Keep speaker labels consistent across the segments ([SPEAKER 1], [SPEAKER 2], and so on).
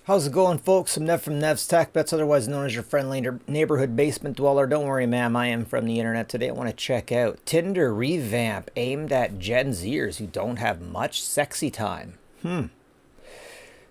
[SPEAKER 1] How's it going, folks? I'm Nev from Nev's Tech Bets, otherwise known as your friendly neighborhood basement dweller. Don't worry, ma'am, I am from the internet. Today I want to check out Tinder Revamp, aimed at Gen Zers who don't have much sexy time.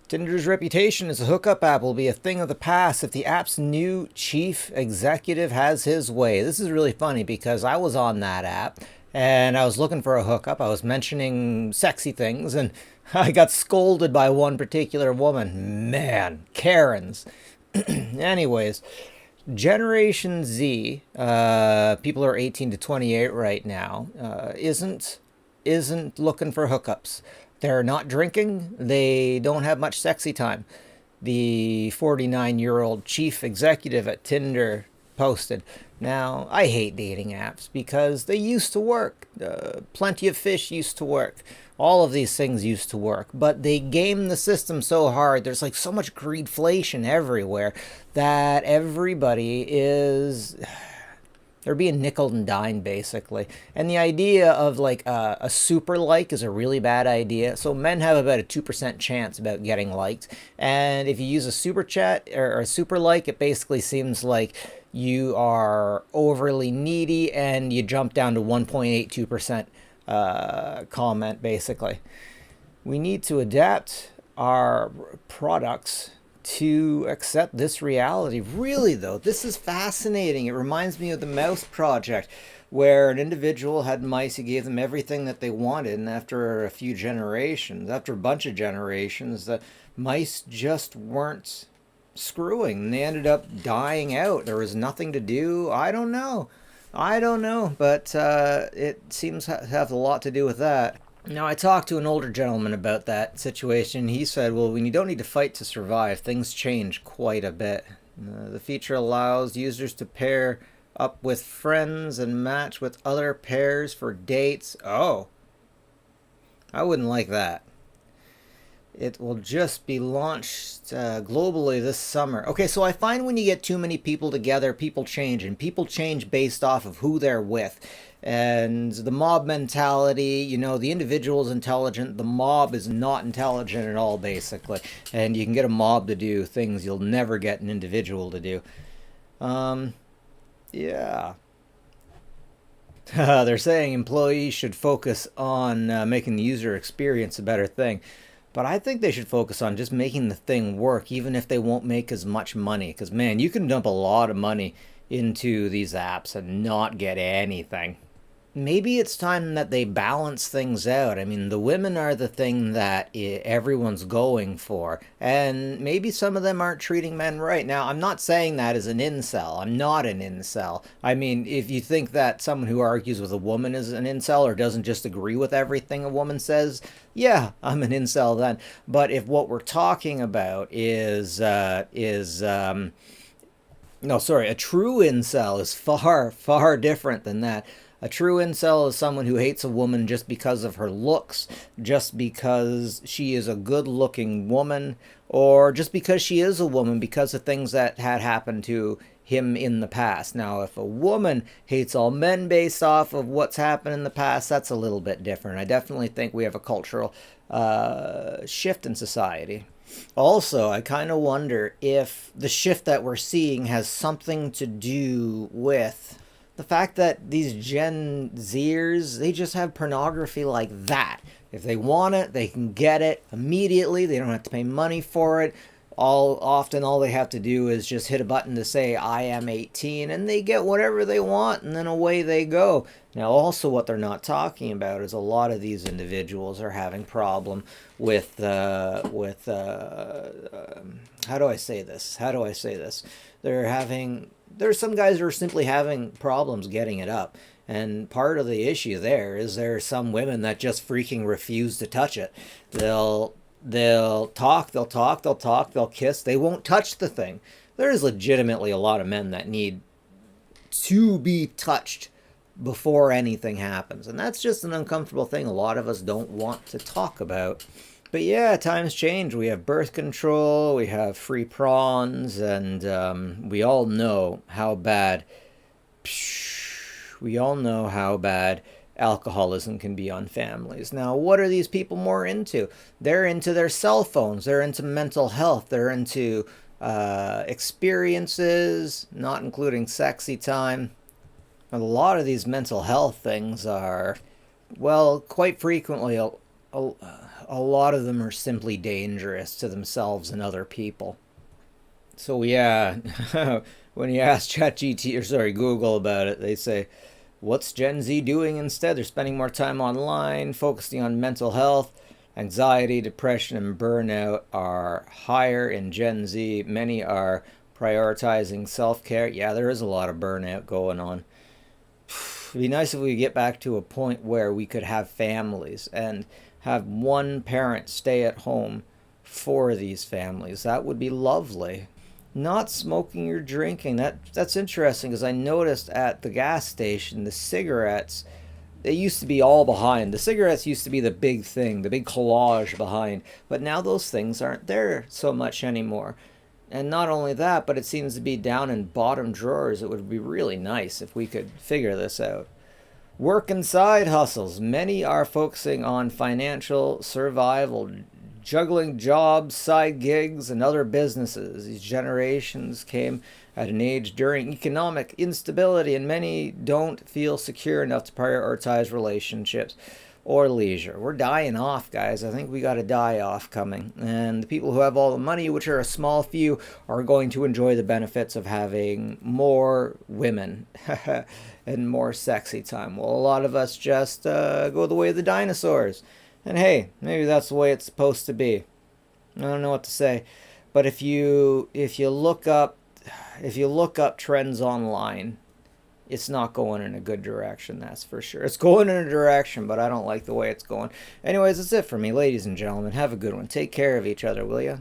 [SPEAKER 1] Tinder's reputation as a hookup app will be a thing of the past if the app's new chief executive has his way. This is really funny because I was on that app and I was looking for a hookup. I was mentioning sexy things and I got scolded by one particular woman. Man, Karens. Anyways, Generation Z, people who are 18 to 28 right now, isn't looking for hookups. They're not drinking. They don't have much sexy time. The 49-year-old chief executive at Tinder posted. Now, I hate dating apps because they used to work. Plenty of fish used to work. All of these things used to work. But they game the system so hard. There's like so much greedflation everywhere that everybody is... They're being nickel and dimed, basically. And the idea of like a super like is a really bad idea. So men have about a 2% chance about getting liked. And if you use a super chat or a super like, it basically seems like you are overly needy and you jump down to 1.82% comment, basically. We need to adapt our products to accept this reality. Really, though, this is fascinating. It reminds me of the Mouse Project, where an individual had mice. He gave them everything that they wanted, and after a few generations, after a bunch of generations, the mice just weren't screwing. They ended up dying out. There was nothing to do. I don't know, but it seems to have a lot to do with that. Now, I talked to an older gentleman about that situation. He said, well, when you don't need to fight to survive, things change quite a bit. The feature allows users to pair up with friends and match with other pairs for dates. Oh, I wouldn't like that. It will just be launched globally this summer. Okay, so I find when you get too many people together, people change, and people change based off of who they're with. And the mob mentality, you know, the individual is intelligent, the mob is not intelligent at all, basically. And you can get a mob to do things you'll never get an individual to do. Yeah. They're saying employees should focus on making the user experience a better thing. But I think they should focus on just making the thing work, even if they won't make as much money. Because, man, you can dump a lot of money into these apps and not get anything. Maybe it's time that they balance things out. I mean, the women are the thing that everyone's going for. And maybe some of them aren't treating men right. Now, I'm not saying that as an incel. I'm not an incel. I mean, if you think that someone who argues with a woman is an incel or doesn't just agree with everything a woman says, yeah, I'm an incel then. But if what we're talking about is a true incel is far, far different than that. A true incel is someone who hates a woman just because of her looks, just because she is a good-looking woman, or just because she is a woman because of things that had happened to him in the past. Now, if a woman hates all men based off of what's happened in the past, that's a little bit different. I definitely think we have a cultural shift in society. Also, I kind of wonder if the shift that we're seeing has something to do with the fact that these Gen Zers, they just have pornography like that. If they want it, they can get it immediately. They don't have to pay money for it. Often all they have to do is just hit a button to say, I am 18, and they get whatever they want, and then away they go. Now, also what they're not talking about is a lot of these individuals are having problem with how do I say this? There's some guys who are simply having problems getting it up. And part of the issue there is there are some women that just freaking refuse to touch it. They'll talk, they'll kiss. They won't touch the thing. There is legitimately a lot of men that need to be touched before anything happens. And that's just an uncomfortable thing a lot of us don't want to talk about. But yeah, times change. We have birth control, we have free prawns, and we all know how bad alcoholism can be on families. Now, what are these people more into? They're into their cell phones. They're into mental health. They're into experiences, not including sexy time. A lot of these mental health things are, well, quite frequently, a lot of them are simply dangerous to themselves and other people. So yeah, when you ask ChatGPT or sorry Google about it, they say, "What's Gen Z doing instead? They're spending more time online, focusing on mental health. Anxiety, depression, and burnout are higher in Gen Z. Many are prioritizing self-care." Yeah, there is a lot of burnout going on. It'd be nice if we get back to a point where we could have families and have one parent stay at home for these families. That would be lovely. Not smoking or drinking. That's interesting because I noticed at the gas station the cigarettes, they used to be all behind. The cigarettes used to be the big thing, the big collage behind, but now those things aren't there so much anymore. And not only that, but it seems to be down in bottom drawers. It would be really nice if we could figure this out. Work and side hustles. Many are focusing on financial survival, juggling jobs, side gigs, and other businesses. These generations came at an age during economic instability, and many don't feel secure enough to prioritize relationships or leisure. We're dying off, guys. I think we got a die off coming. And the people who have all the money, which are a small few, are going to enjoy the benefits of having more women and more sexy time. Well, a lot of us just go the way of the dinosaurs. And hey, maybe that's the way it's supposed to be. I don't know what to say. But if you look up trends online, it's not going in a good direction, that's for sure. It's going in a direction, but I don't like the way it's going. Anyways, that's it for me, ladies and gentlemen. Have a good one. Take care of each other, will ya?